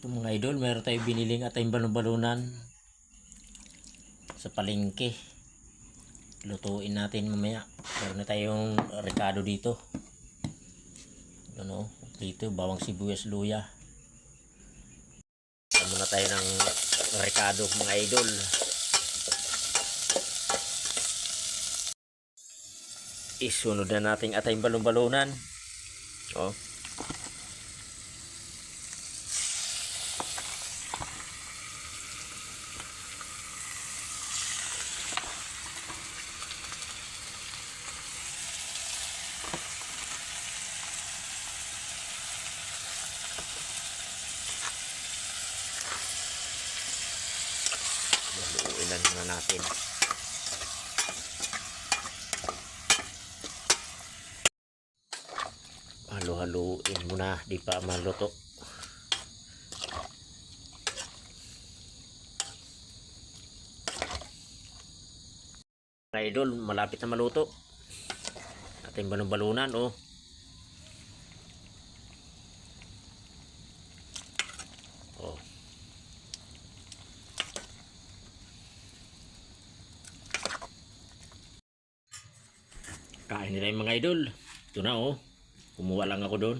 Ito mga idol, meron tayong biniling at tayong balon-balunan sa palengke. Lutuin natin mamaya. Meron na tayong rekado dito. Ano, dito bawang sibuyas luya. Muna tayo ng rekado mga idol. Isunod na natin at tayong balon-balunan. Oh. Haluin na natin. Halu-haluin muna, di pa maluto. Mga idol, malapit na maluto. Ating balon-balunan, oh. Oh. Kain nila yung mga idol. Ito na, oh. Kumuha lang ako doon.